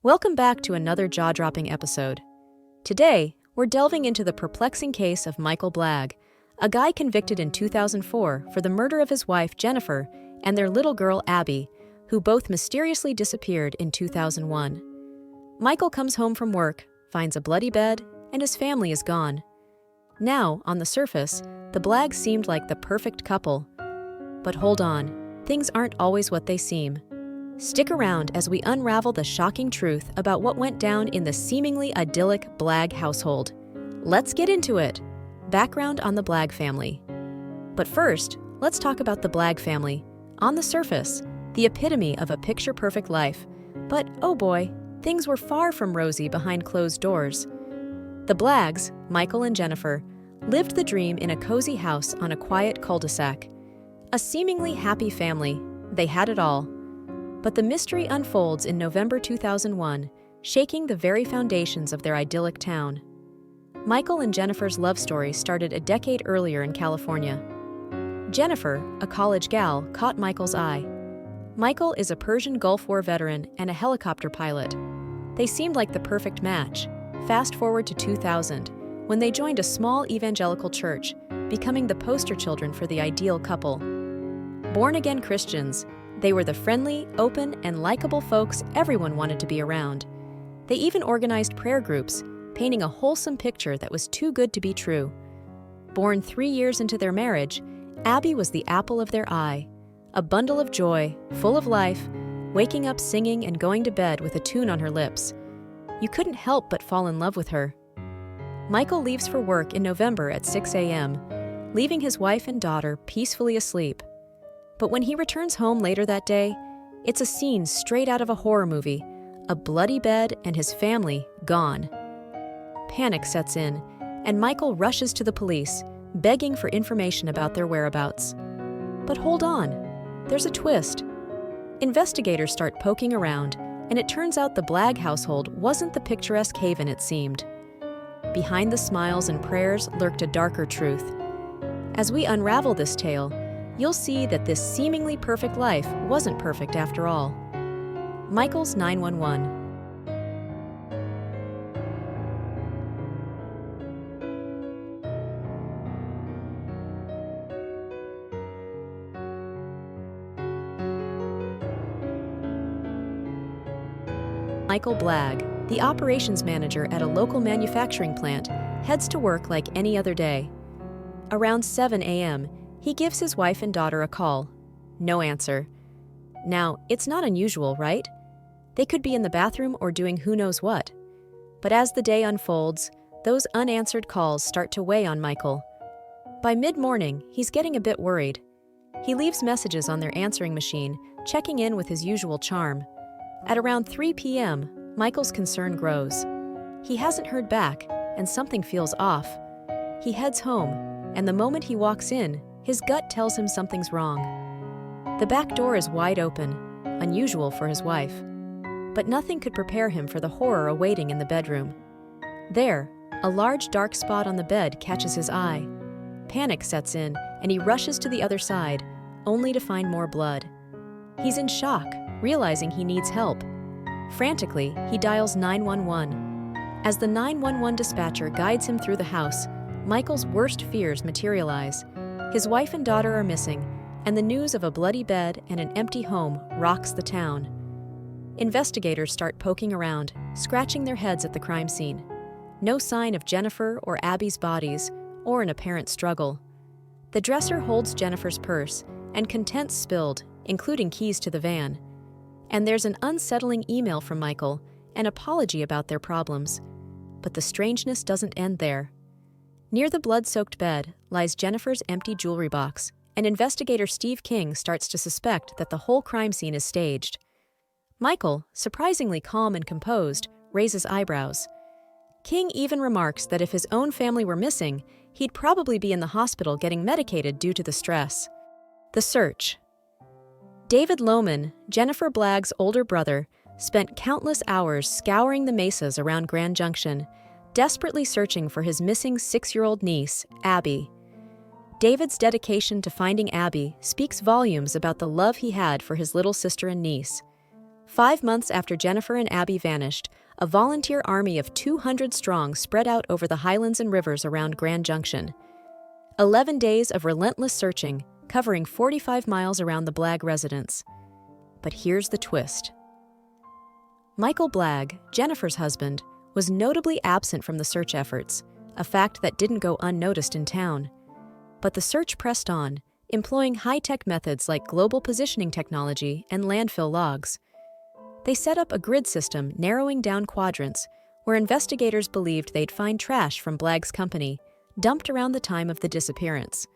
Welcome back to another jaw-dropping episode. Today, we're delving into the perplexing case of Michael Blagg, a guy convicted in 2004 for the murder of his wife, Jennifer, and their little girl, Abby, who both mysteriously disappeared in 2001. Michael comes home from work, finds a bloody bed, and his family is gone. Now, on the surface, the Blaggs seemed like the perfect couple. But hold on, things aren't always what they seem. Stick around as we unravel the shocking truth about what went down in the seemingly idyllic Blagg household. Let's get into it. Background on the Blagg family. But first, let's talk about the Blagg family. On the surface, the epitome of a picture-perfect life. But oh boy, things were far from rosy behind closed doors. The Blaggs, Michael and Jennifer, lived the dream in a cozy house on a quiet cul-de-sac. A seemingly happy family, they had it all. But the mystery unfolds in November 2001, shaking the very foundations of their idyllic town. Michael and Jennifer's love story started a decade earlier in California. Jennifer, a college gal, caught Michael's eye. Michael is a Persian Gulf War veteran and a helicopter pilot. They seemed like the perfect match. Fast forward to 2000, when they joined a small evangelical church, becoming the poster children for the ideal couple. Born-again Christians, they were the friendly, open, and likable folks everyone wanted to be around. They even organized prayer groups, painting a wholesome picture that was too good to be true. Born 3 years into their marriage, Abby was the apple of their eye, a bundle of joy, full of life, waking up singing and going to bed with a tune on her lips. You couldn't help but fall in love with her. Michael leaves for work in November at 6 a.m., leaving his wife and daughter peacefully asleep. But when he returns home later that day, it's a scene straight out of a horror movie, a bloody bed and his family gone. Panic sets in, and Michael rushes to the police, begging for information about their whereabouts. But hold on, there's a twist. Investigators start poking around, and it turns out the Blagg household wasn't the picturesque haven it seemed. Behind the smiles and prayers lurked a darker truth. As we unravel this tale, you'll see that this seemingly perfect life wasn't perfect after all. Michael's 911. Michael Blagg, the operations manager at a local manufacturing plant, heads to work like any other day. Around 7 a.m., he gives his wife and daughter a call. No answer. Now, it's not unusual, right? They could be in the bathroom or doing who knows what. But as the day unfolds, those unanswered calls start to weigh on Michael. By mid-morning, he's getting a bit worried. He leaves messages on their answering machine, checking in with his usual charm. At around 3 p.m., Michael's concern grows. He hasn't heard back, and something feels off. He heads home, and the moment he walks in, his gut tells him something's wrong. The back door is wide open, unusual for his wife. But nothing could prepare him for the horror awaiting in the bedroom. There, a large dark spot on the bed catches his eye. Panic sets in, and he rushes to the other side, only to find more blood. He's in shock, realizing he needs help. Frantically, he dials 911. As the 911 dispatcher guides him through the house, Michael's worst fears materialize. His wife and daughter are missing, and the news of a bloody bed and an empty home rocks the town. Investigators start poking around, scratching their heads at the crime scene. No sign of Jennifer or Abby's bodies, or an apparent struggle. The dresser holds Jennifer's purse, and contents spilled, including keys to the van. And there's an unsettling email from Michael, an apology about their problems. But the strangeness doesn't end there. Near the blood-soaked bed lies Jennifer's empty jewelry box, and investigator Steve King starts to suspect that the whole crime scene is staged. Michael, surprisingly calm and composed, raises eyebrows. King even remarks that if his own family were missing, he'd probably be in the hospital getting medicated due to the stress. The search. David Lohman, Jennifer Blagg's older brother, spent countless hours scouring the mesas around Grand Junction, desperately searching for his missing 6-year-old niece, Abby. David's dedication to finding Abby speaks volumes about the love he had for his little sister and niece. 5 months after Jennifer and Abby vanished, a volunteer army of 200 strong spread out over the highlands and rivers around Grand Junction. 11 days of relentless searching, covering 45 miles around the Blagg residence. But here's the twist. Michael Blagg, Jennifer's husband, was notably absent from the search efforts, a fact that didn't go unnoticed in town. But the search pressed on, employing high-tech methods like global positioning technology and landfill logs. They set up a grid system narrowing down quadrants where investigators believed they'd find trash from Blagg's company, dumped around the time of the disappearance.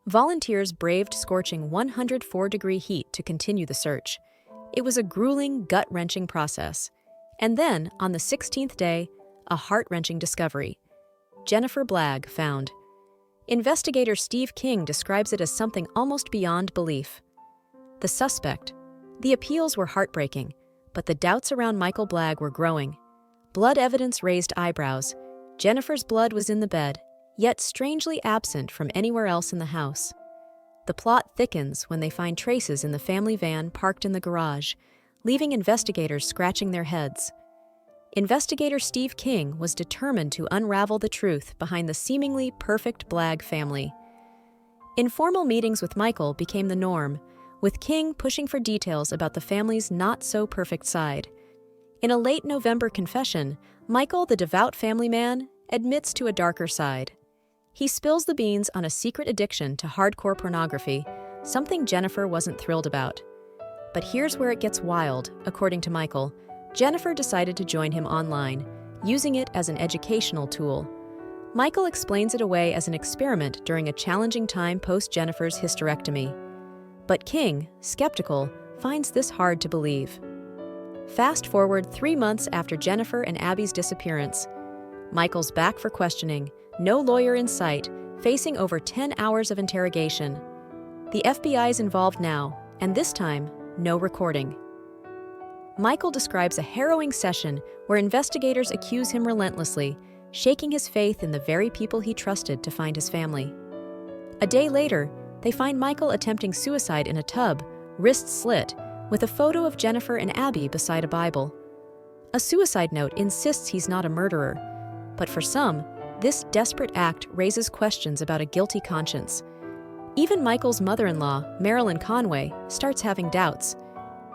Volunteers braved scorching 104-degree heat to continue the search. It was a grueling, gut-wrenching process. And then, on the 16th day, a heart-wrenching discovery. Jennifer Blagg found. Investigator Steve King describes it as something almost beyond belief. The suspect. The appeals were heartbreaking, but the doubts around Michael Blagg were growing. Blood evidence raised eyebrows. Jennifer's blood was in the bed, yet strangely absent from anywhere else in the house. The plot thickens when they find traces in the family van parked in the garage, leaving investigators scratching their heads. Investigator Steve King was determined to unravel the truth behind the seemingly perfect Blagg family. Informal meetings with Michael became the norm, with King pushing for details about the family's not-so-perfect side. In a late November confession, Michael, the devout family man, admits to a darker side. He spills the beans on a secret addiction to hardcore pornography, something Jennifer wasn't thrilled about. But here's where it gets wild. According to Michael, Jennifer decided to join him online, using it as an educational tool. Michael explains it away as an experiment during a challenging time post-Jennifer's hysterectomy. But King, skeptical, finds this hard to believe. Fast forward 3 months after Jennifer and Abby's disappearance. Michael's back for questioning, no lawyer in sight, facing over 10 hours of interrogation. The FBI's involved now, and this time, no recording. Michael describes a harrowing session where investigators accuse him relentlessly, shaking his faith in the very people he trusted to find his family. A day later, they find Michael attempting suicide in a tub, wrists slit, with a photo of Jennifer and Abby beside a Bible. A suicide note insists he's not a murderer, but for some, this desperate act raises questions about a guilty conscience. Even Michael's mother-in-law, Marilyn Conway, starts having doubts.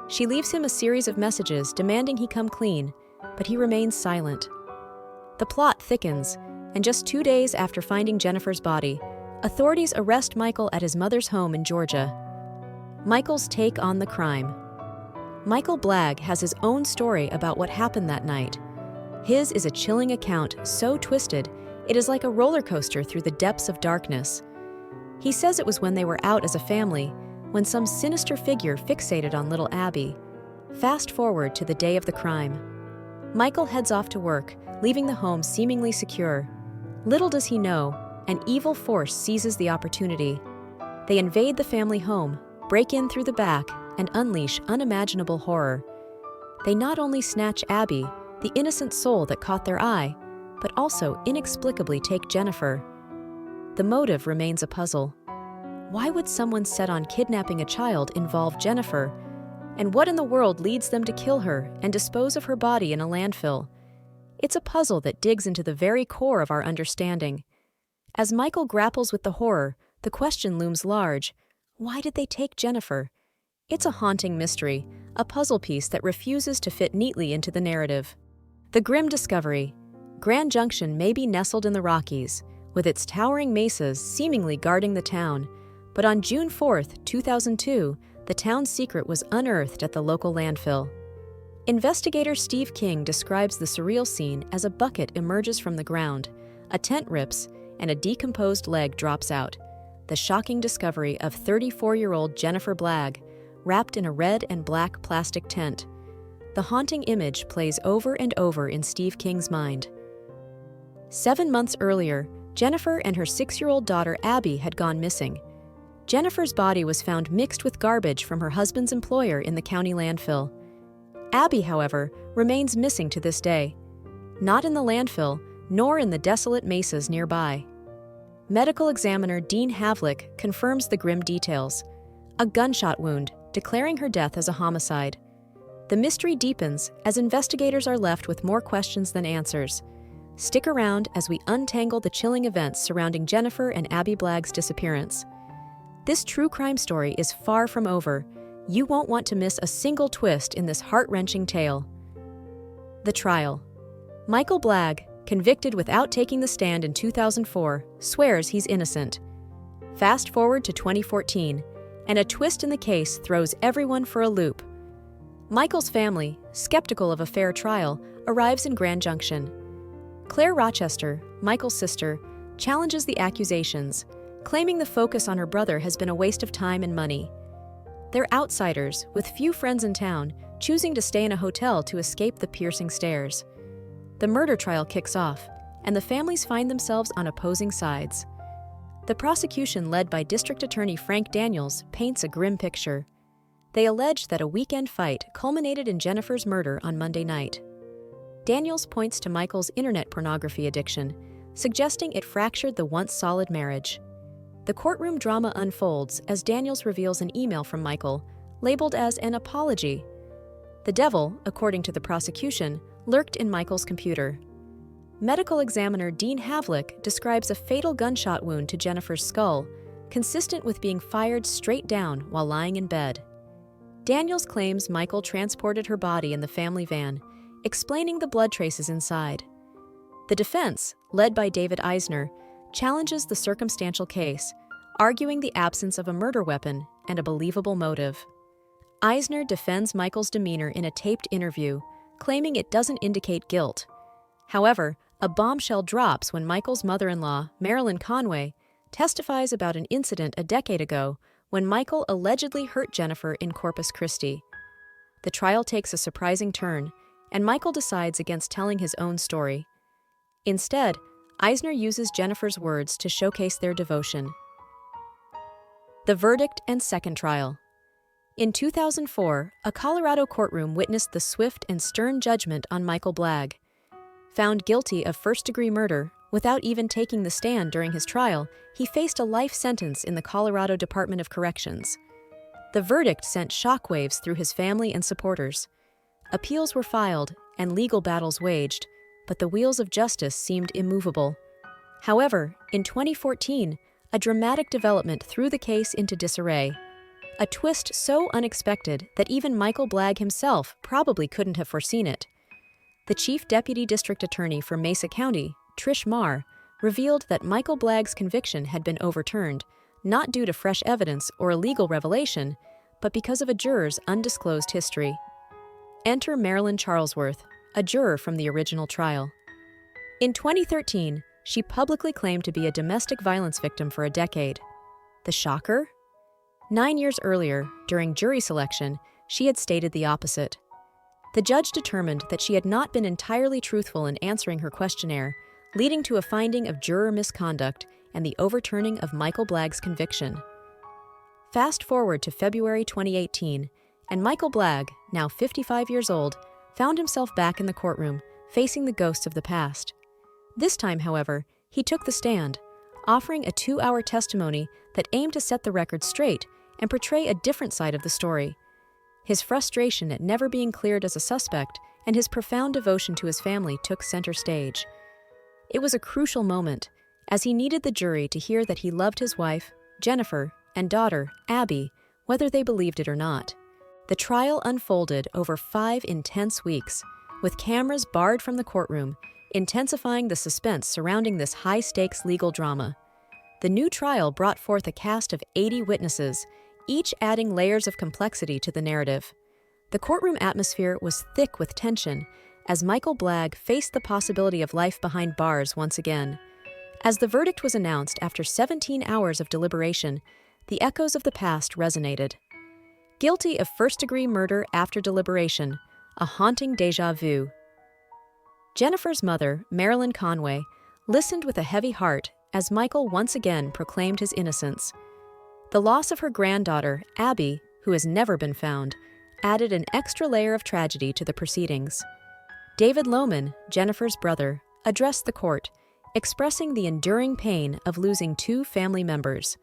She leaves him a series of messages demanding he come clean, but he remains silent. The plot thickens, and just 2 days after finding Jennifer's body, authorities arrest Michael at his mother's home in Georgia. Michael's take on the crime. Michael Blagg has his own story about what happened that night. His is a chilling account so twisted, it is like a roller coaster through the depths of darkness. He says it was when they were out as a family, when some sinister figure fixated on little Abby. Fast forward to the day of the crime. Michael heads off to work, leaving the home seemingly secure. Little does he know, an evil force seizes the opportunity. They invade the family home, break in through the back, and unleash unimaginable horror. They not only snatch Abby, the innocent soul that caught their eye, but also inexplicably take Jennifer. The motive remains a puzzle. Why would someone set on kidnapping a child involve Jennifer? And what in the world leads them to kill her and dispose of her body in a landfill? It's a puzzle that digs into the very core of our understanding. As Michael grapples with the horror, the question looms large. Why did they take Jennifer? It's a haunting mystery, a puzzle piece that refuses to fit neatly into the narrative. The grim discovery. Grand Junction may be nestled in the Rockies, with its towering mesas seemingly guarding the town, but on June 4, 2002, the town's secret was unearthed at the local landfill. Investigator Steve King describes the surreal scene as a bucket emerges from the ground, a tent rips, and a decomposed leg drops out. The shocking discovery of 34-year-old Jennifer Blagg, wrapped in a red and black plastic tent. The haunting image plays over and over in Steve King's mind. 7 months earlier, Jennifer and her 6-year-old daughter Abby had gone missing. Jennifer's body was found mixed with garbage from her husband's employer in the county landfill. Abby, however, remains missing to this day. Not in the landfill, nor in the desolate mesas nearby. Medical examiner Dean Havlick confirms the grim details. A gunshot wound, declaring her death as a homicide. The mystery deepens as investigators are left with more questions than answers. Stick around as we untangle the chilling events surrounding Jennifer and Abby Blagg's disappearance. This true crime story is far from over. You won't want to miss a single twist in this heart-wrenching tale. The trial. Michael Blagg, convicted without taking the stand in 2004, swears he's innocent. Fast forward to 2014, and a twist in the case throws everyone for a loop. Michael's family, skeptical of a fair trial, arrives in Grand Junction. Claire Rochester, Michael's sister, challenges the accusations, claiming the focus on her brother has been a waste of time and money. They're outsiders, with few friends in town, choosing to stay in a hotel to escape the piercing stares. The murder trial kicks off, and the families find themselves on opposing sides. The prosecution, led by District Attorney Frank Daniels, paints a grim picture. They allege that a weekend fight culminated in Jennifer's murder on Monday night. Daniels points to Michael's internet pornography addiction, suggesting it fractured the once solid marriage. The courtroom drama unfolds as Daniels reveals an email from Michael, labeled as an apology. The devil, according to the prosecution, lurked in Michael's computer. Medical examiner Dean Havlick describes a fatal gunshot wound to Jennifer's skull, consistent with being fired straight down while lying in bed. Daniels claims Michael transported her body in the family van, explaining the blood traces inside. The defense, led by David Eisner, challenges the circumstantial case, arguing the absence of a murder weapon and a believable motive. Eisner defends Michael's demeanor in a taped interview, claiming it doesn't indicate guilt. However, a bombshell drops when Michael's mother-in-law, Marilyn Conway, testifies about an incident a decade ago when Michael allegedly hurt Jennifer in Corpus Christi. The trial takes a surprising turn, and Michael decides against telling his own story. Instead, Eisner uses Jennifer's words to showcase their devotion. The verdict and second trial. In 2004, a Colorado courtroom witnessed the swift and stern judgment on Michael Blagg. Found guilty of first-degree murder, without even taking the stand during his trial, he faced a life sentence in the Colorado Department of Corrections. The verdict sent shockwaves through his family and supporters. Appeals were filed and legal battles waged, but the wheels of justice seemed immovable. However, in 2014, a dramatic development threw the case into disarray. A twist so unexpected that even Michael Blagg himself probably couldn't have foreseen it. The Chief Deputy District Attorney for Mesa County, Trish Marr, revealed that Michael Blagg's conviction had been overturned, not due to fresh evidence or a legal revelation, but because of a juror's undisclosed history. Enter Marilyn Charlesworth, a juror from the original trial. In 2013, she publicly claimed to be a domestic violence victim for a decade. The shocker? 9 years earlier, during jury selection, she had stated the opposite. The judge determined that she had not been entirely truthful in answering her questionnaire, leading to a finding of juror misconduct and the overturning of Michael Blagg's conviction. Fast forward to February 2018, and Michael Blagg, now 55 years old, found himself back in the courtroom, facing the ghosts of the past. This time, however, he took the stand, offering a 2-hour testimony that aimed to set the record straight and portray a different side of the story. His frustration at never being cleared as a suspect and his profound devotion to his family took center stage. It was a crucial moment, as he needed the jury to hear that he loved his wife, Jennifer, and daughter, Abby, whether they believed it or not. The trial unfolded over 5 intense weeks, with cameras barred from the courtroom, intensifying the suspense surrounding this high-stakes legal drama. The new trial brought forth a cast of 80 witnesses, each adding layers of complexity to the narrative. The courtroom atmosphere was thick with tension, as Michael Blagg faced the possibility of life behind bars once again. As the verdict was announced after 17 hours of deliberation, the echoes of the past resonated. Guilty of first-degree murder after deliberation, a haunting déjà vu. Jennifer's mother, Marilyn Conway, listened with a heavy heart as Michael once again proclaimed his innocence. The loss of her granddaughter, Abby, who has never been found, added an extra layer of tragedy to the proceedings. David Lohman, Jennifer's brother, addressed the court, expressing the enduring pain of losing 2 family members.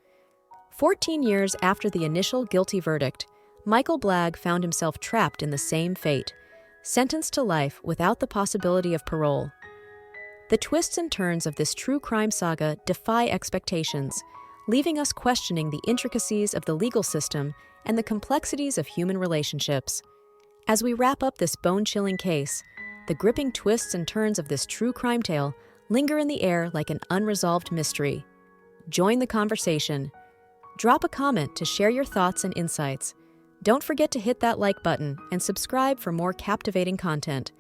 14 years after the initial guilty verdict, Michael Blagg found himself trapped in the same fate, sentenced to life without the possibility of parole. The twists and turns of this true crime saga defy expectations, leaving us questioning the intricacies of the legal system and the complexities of human relationships. As we wrap up this bone-chilling case, the gripping twists and turns of this true crime tale linger in the air like an unresolved mystery. Join the conversation. Drop a comment to share your thoughts and insights. Don't forget to hit that like button and subscribe for more captivating content.